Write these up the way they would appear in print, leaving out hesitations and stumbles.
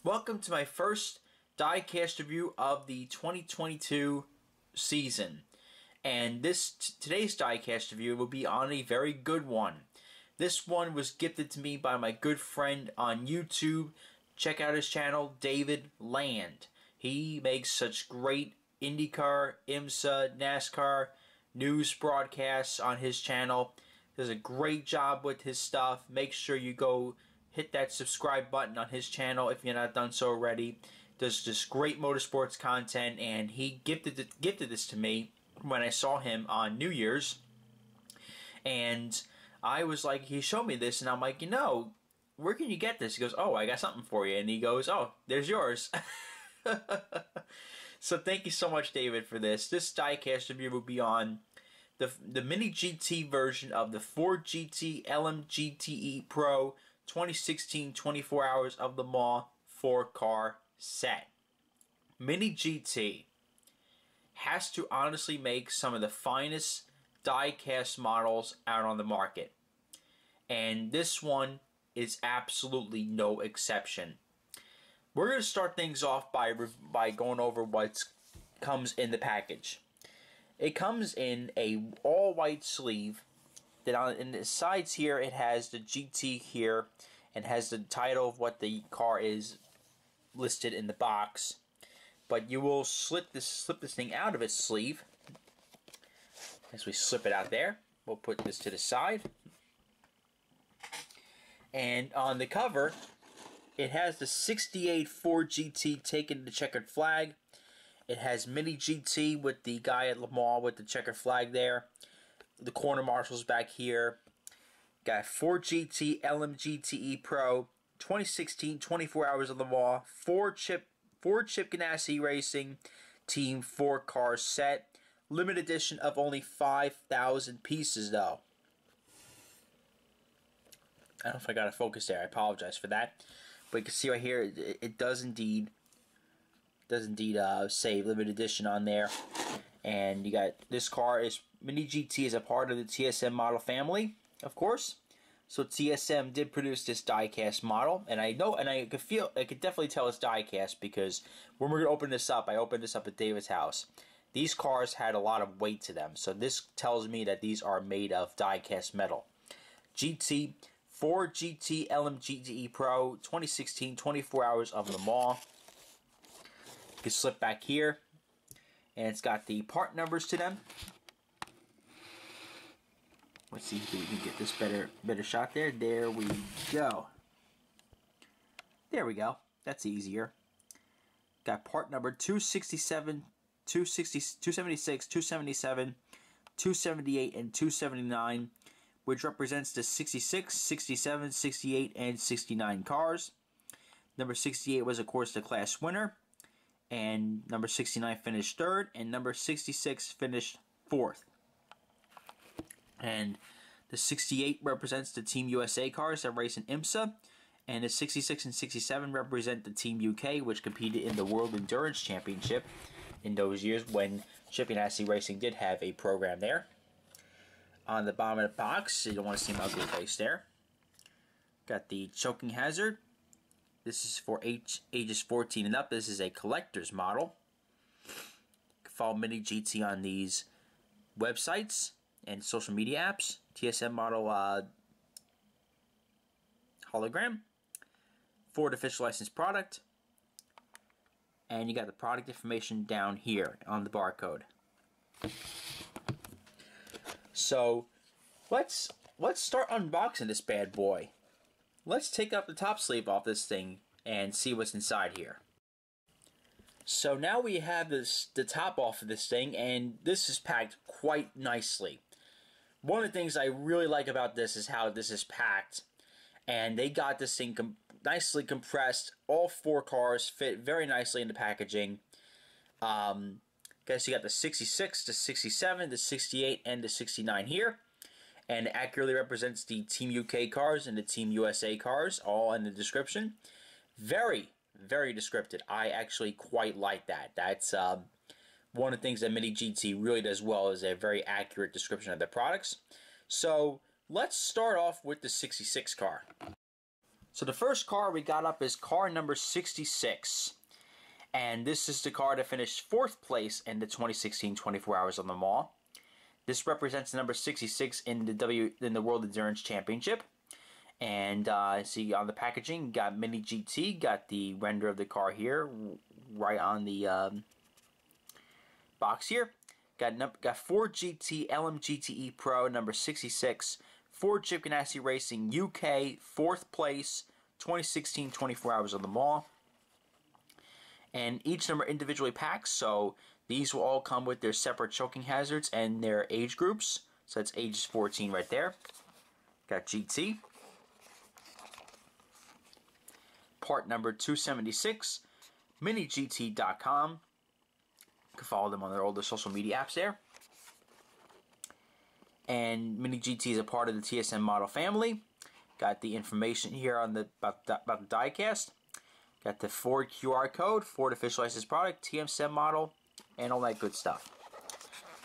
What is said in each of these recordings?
Welcome to my first diecast review of the 2022 season. And today's diecast review will be on a very good one. This one was gifted to me by my good friend on YouTube. Check out his channel, David Land. He makes such great IndyCar, IMSA, NASCAR news broadcasts on his channel. Does a great job with his stuff. Make sure you go hit that subscribe button on his channel if you're not done so already. Does just great motorsports content, and he gifted this to me when I saw him on New Year's. And I was like, he showed me this, and I'm like, where can you get this? He goes, oh, I got something for you. And he goes, oh, there's yours. So thank you so much, David, for this. This diecast review will be on the Mini GT version of the Ford GT LMGTE Pro 2016 24 Hours of Le Mans 4-car set. Mini GT has to honestly make some of the finest diecast models out on the market. And this one is absolutely no exception. We're going to start things off by going over what comes in the package. It comes in a all-white sleeve. Then in the sides here, it has the GT here and has the title of what the car is listed in the box. But you will slip this thing out of its sleeve. As we slip it out there, we'll put this to the side. And on the cover, it has the 68 Ford GT taking the checkered flag. It has Mini GT with the guy at Le Mans with the checkered flag there. The corner marshals back here. Got Ford GT LMGTE Pro 2016 24 Hours of Le Mans Ford Chip Ganassi Racing Team 4-car set. Limited edition of only 5,000 pieces though. I don't know if I got a focus there. I apologize for that. But you can see right here, it does indeed say limited edition on there. And you got this car is Mini GT is a part of the TSM model family, of course. So TSM did produce this diecast model, and I know, and I could definitely tell it's diecast because when we're gonna open this up, I opened this up at David's house. These cars had a lot of weight to them, so this tells me that these are made of diecast metal. GT Ford GT LMGTE Pro 2016 24 Hours of Le Mans. You can slip back here, and it's got the part numbers to them. Let's see if we can get this better shot there. There we go. There we go. That's easier. Got part number 267, 276, 277, 278, and 279, which represents the 66, 67, 68, and 69 cars. Number 68 was, of course, the class winner. And number 69 finished third, and number 66 finished fourth. And the 68 represents the Team USA cars that race in IMSA, and the 66 and 67 represent the Team UK, which competed in the World Endurance Championship in those years when Chip Ganassi Racing did have a program there. On the bottom of the box, you don't want to see my ugly face there. Got the choking hazard. This is for ages 14 and up. This is a collector's model. You can follow Mini GT on these websites and social media apps. TSM model hologram. Ford official licensed product. And you got the product information down here on the barcode. So let's start unboxing this bad boy. Let's take up the top sleeve off this thing and see what's inside here. So now we have the top off of this thing, and this is packed quite nicely. One of the things I really like about this is how this is packed, and they got this thing nicely compressed. All 4 cars fit very nicely in the packaging. Guess you got the 66, the 67, the 68, and the 69 here. And it accurately represents the Team UK cars and the Team USA cars, all in the description. Very, very descriptive. I actually quite like that. That's one of the things that Mini GT really does well, is a very accurate description of their products. So let's start off with the 66 car. So the first car we got up is car number 66. And this is the car that finished 4th place in the 2016 24 Hours of Le Mans. This represents the number 66 in the World Endurance Championship. And see on the packaging, got Mini GT, got the render of the car here, right on the box here. Got Ford GT LMGTE Pro number 66. Ford Chip Ganassi Racing UK 4th place 2016 24 Hours of Le Mans. And each number individually packed, so these will all come with their separate choking hazards and their age groups. So that's ages 14 right there. Got GT. Part number 276. MiniGT.com. You can follow them on all the social media apps there. And Mini GT is a part of the TSM model family. Got the information here on about the diecast. Got the Ford QR code, Ford official licensed product, TSM model, and all that good stuff.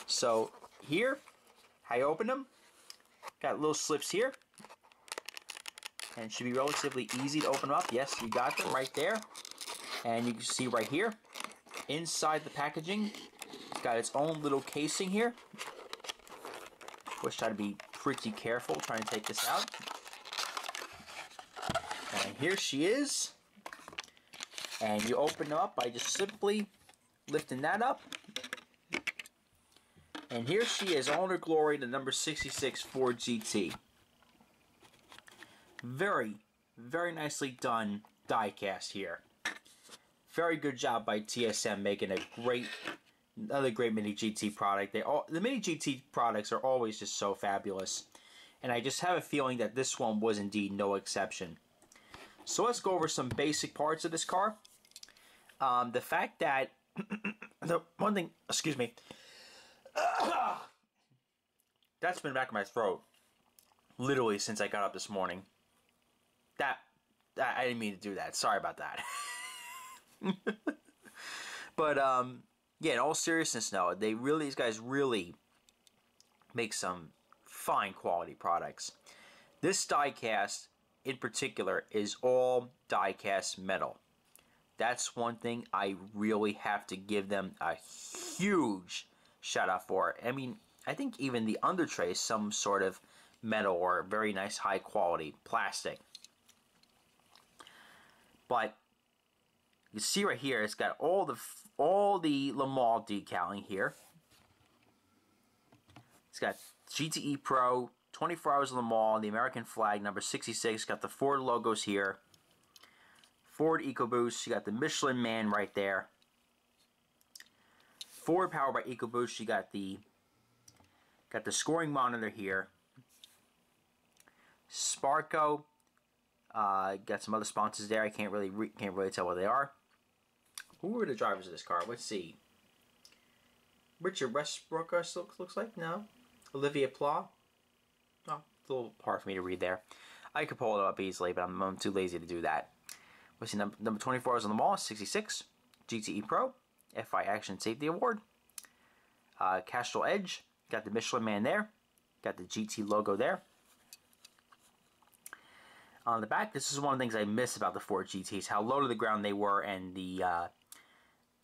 So here, how you open them? Got little slips here, and it should be relatively easy to open them up. Yes, you got them right there, and you can see right here, inside the packaging, it's got its own little casing here. Let's try to be pretty careful trying to take this out. And here she is. And you open them up by just simply lifting that up. And here she is, all in her glory, the number 66 Ford GT. Very, very nicely done diecast here. Very good job by TSM making another great Mini GT product. The Mini GT products are always just so fabulous. And I just have a feeling that this one was indeed no exception. So let's go over some basic parts of this car. The fact that the one thing, excuse me, that's been back in my throat literally since I got up this morning. That I didn't mean to do that. Sorry about that. But yeah, in all seriousness, no, these guys really make some fine quality products. This diecast in particular is all diecast metal. That's one thing I really have to give them a huge shout out for. I mean, I think even the under tray is some sort of metal or very nice high quality plastic. But you see right here, it's got all the Le Mans decaling here. It's got GTE Pro, 24 Hours of Le Mans, the American flag, number 66. Got the Ford logos here. Ford EcoBoost, you got the Michelin Man right there. Ford powered by EcoBoost, you got the scoring monitor here. Sparco, got some other sponsors there. I can't really tell what they are. Who are the drivers of this car? Let's see. Richard Westbrook looks like, no. Olivia Pla. Oh, it's a little hard for me to read there. I could pull it up easily, but I'm too lazy to do that. Let's see, number 24 Hours on the Mall, 66. GTE Pro, FI Action Safety Award. Castrol Edge, got the Michelin Man there. Got the GT logo there. On the back, this is one of the things I miss about the Ford GTs, how low to the ground they were, and the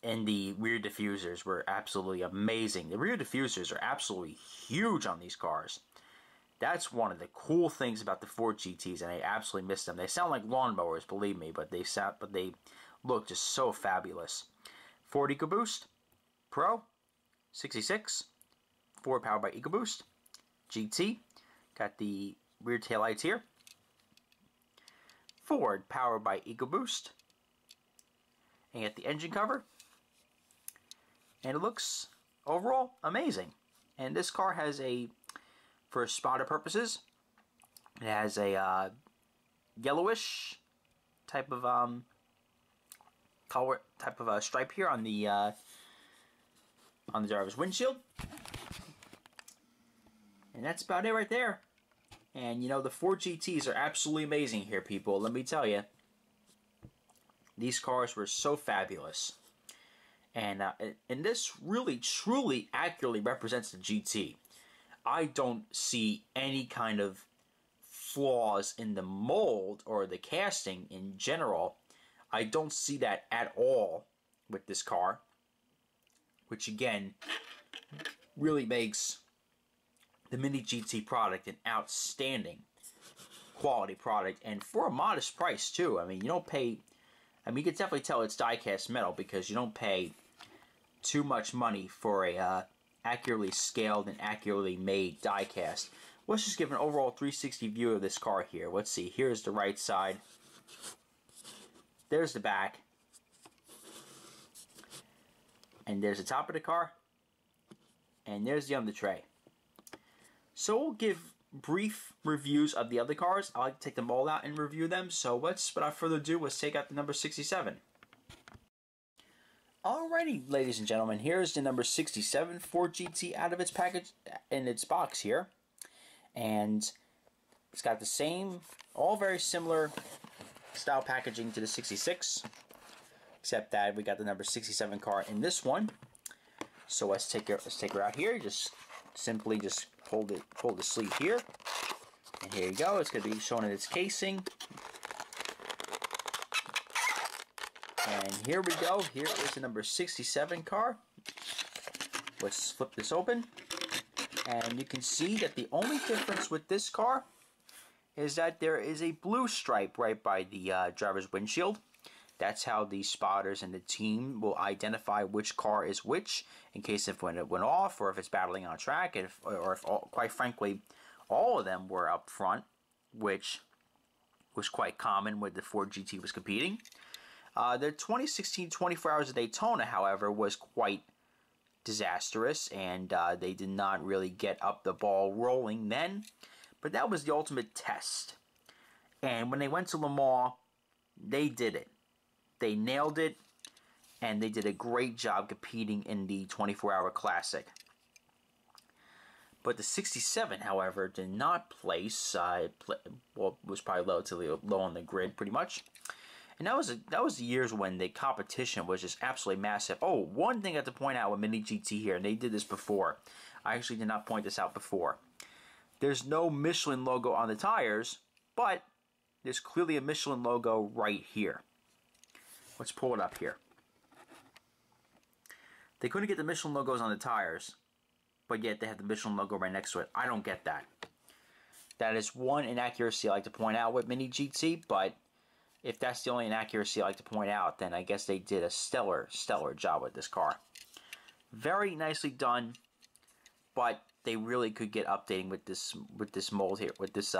rear diffusers were absolutely amazing. The rear diffusers are absolutely huge on these cars. That's one of the cool things about the Ford GTs, and I absolutely miss them. They sound like lawnmowers, believe me, but they look just so fabulous. Ford EcoBoost Pro 66, Ford powered by EcoBoost GT. Got the rear taillights here. Ford powered by EcoBoost. And get the engine cover. And it looks overall amazing. And this car has for spotter purposes, it has a yellowish type of color, type of a stripe here on the driver's windshield. And that's about it right there. And you know, the Ford GTs are absolutely amazing here, people. Let me tell you, these cars were so fabulous. And this really, truly, accurately represents the GT. I don't see any kind of flaws in the mold or the casting in general. I don't see that at all with this car, which again really makes the Mini GT product an outstanding quality product, and for a modest price too. I mean, you don't pay, I mean, you can definitely tell it's die-cast metal because you don't pay too much money for a accurately scaled and accurately made die-cast. Let's just give an overall 360 view of this car here. Let's see, here's the right side. There's the back. And there's the top of the car. And there's the under tray. So we'll give brief reviews of the other cars. I like to take them all out and review them. So without further ado, let's take out the number 67. Alrighty, ladies and gentlemen, here's the number 67 Ford GT out of its package, in its box here. And it's got the same, all very similar style packaging to the 66. Except that we got the number 67 car in this one. So let's take her out here. Just simply just pull the sleeve here. And here you go. It's going to be shown in its casing. And here we go. Here is the number 67 car. Let's flip this open. And you can see that the only difference with this car is that there is a blue stripe right by the driver's windshield. That's how the spotters and the team will identify which car is which, in case when it went off, or if it's battling on track, or if quite frankly, all of them were up front, which was quite common when the Ford GT was competing. The 2016 24 Hours of Daytona, however, was quite disastrous, and they did not really get up the ball rolling then. But that was the ultimate test. And when they went to Le Mans, they did it. They nailed it, and they did a great job competing in the 24-hour classic. But the 67, however, did not place. Well, it was probably relatively low on the grid, pretty much. And that was the years when the competition was just absolutely massive. Oh, one thing I have to point out with Mini GT here, and they did this before. I actually did not point this out before. There's no Michelin logo on the tires, but there's clearly a Michelin logo right here. Let's pull it up here. They couldn't get the Michelin logos on the tires, but yet they have the Michelin logo right next to it. I don't get that. That is one inaccuracy I like to point out with Mini GT, but if that's the only inaccuracy I like to point out, then I guess they did a stellar job with this car. Very nicely done, but they really could get updating with this mold here, with this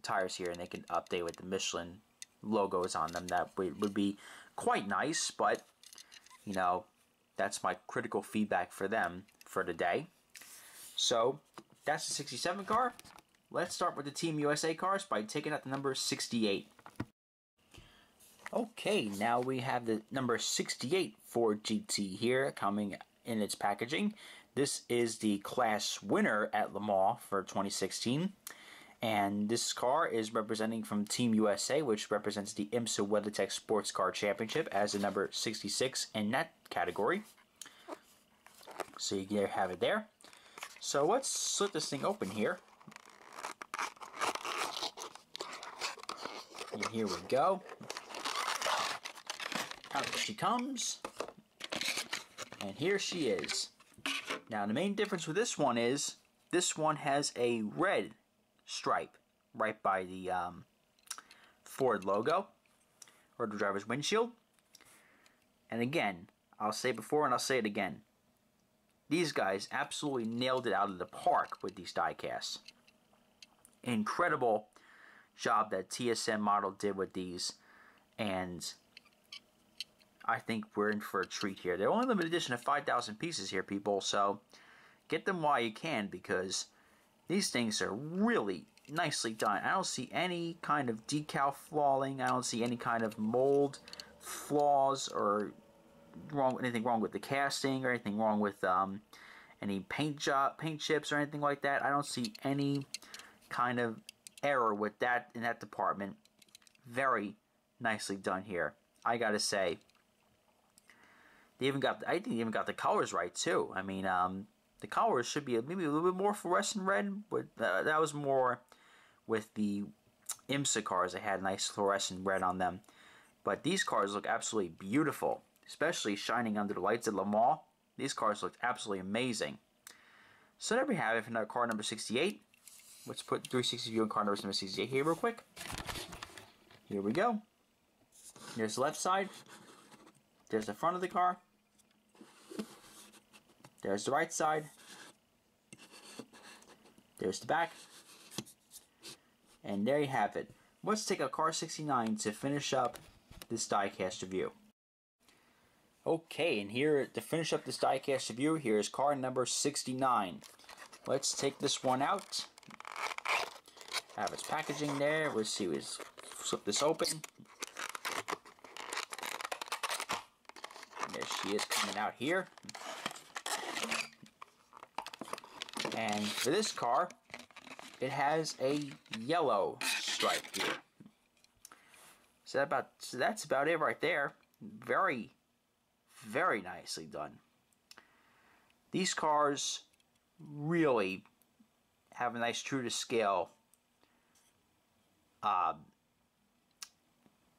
tires here, and they can update with the Michelin logos on them. That would be quite nice, but you know, that's my critical feedback for them for today. So that's the 67 car. Let's start with the Team USA cars by taking out the number 68. Okay, now we have the number 68 Ford GT here coming in its packaging. This is the class winner at Le Mans for 2016. And this car is representing from Team USA, which represents the IMSA WeatherTech Sports Car Championship as the number 66 in that category. So you can have it there. So let's slit this thing open here. And here we go. Out she comes. And here she is. Now the main difference with this one is, this one has a red stripe right by the Ford logo, or the driver's windshield. And again, I'll say it before and I'll say it again. These guys absolutely nailed it out of the park with these die-casts. Incredible job that TSM Model did with these, and I think we're in for a treat here. They're only limited edition of 5,000 pieces here, people, so get them while you can, because these things are really nicely done. I don't see any kind of decal flawing. I don't see any kind of mold flaws or anything wrong with the casting, or anything wrong with any paint chips or anything like that. I don't see any kind of error with that in that department. Very nicely done here. I gotta say, I think they even got the colors right too. I mean, the colors should be maybe a little bit more fluorescent red, but that was more with the IMSA cars. They had nice fluorescent red on them. But these cars look absolutely beautiful, especially shining under the lights at Le Mans. These cars looked absolutely amazing. So there we have it for another car number 68. Let's put 360 view on car number 68 here real quick. Here we go. There's the left side. There's the front of the car. There's the right side. There's the back. And there you have it. Let's take a car 69 to finish up this diecast review. Okay, and here to finish up this diecast review, here is car number 69. Let's take this one out. Have its packaging there. Let's see, let's flip this open. And there she is coming out here. And for this car, it has a yellow stripe here. So that's about it right there. Very, very nicely done. These cars really have a nice true to scale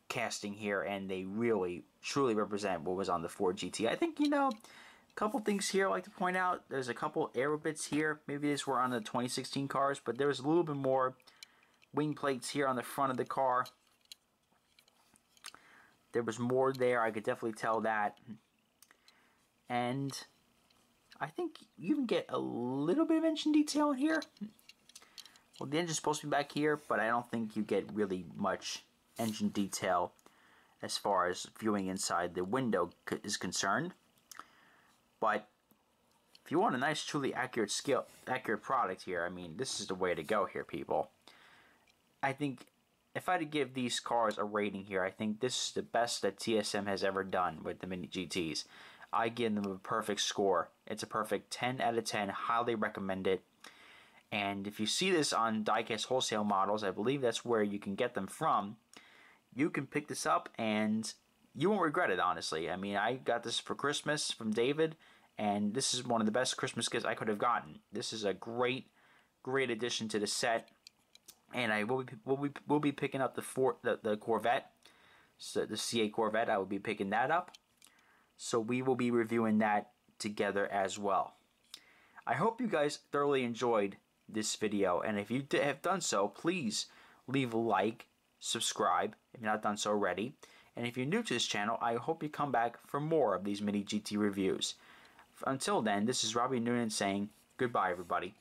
casting here, and they really truly represent what was on the Ford GT. I think, you know, a couple things here I'd like to point out. There's a couple aero bits here. Maybe these were on the 2016 cars, but there was a little bit more wing plates here on the front of the car. There was more there. I could definitely tell that. And I think you can get a little bit of engine detail here. Well, the engine's supposed to be back here, but I don't think you get really much engine detail as far as viewing inside the window is concerned. But if you want a nice, truly accurate product here, I mean, this is the way to go here, people. I think if I had to give these cars a rating here, I think this is the best that TSM has ever done with the Mini GTs. I give them a perfect score. It's a perfect 10 out of 10. Highly recommend it. And if you see this on Diecast Wholesale Models, I believe that's where you can get them from. You can pick this up and you won't regret it, honestly. I mean, I got this for Christmas from David, and this is one of the best Christmas gifts I could have gotten. This is a great, great addition to the set. And I will be picking up the Corvette, so the C8 Corvette. I will be picking that up. So we will be reviewing that together as well. I hope you guys thoroughly enjoyed this video, and if you have done so, please leave a like, subscribe if you're not done so already. And if you're new to this channel, I hope you come back for more of these Mini GT reviews. Until then, this is Robbie Noonan saying goodbye, everybody.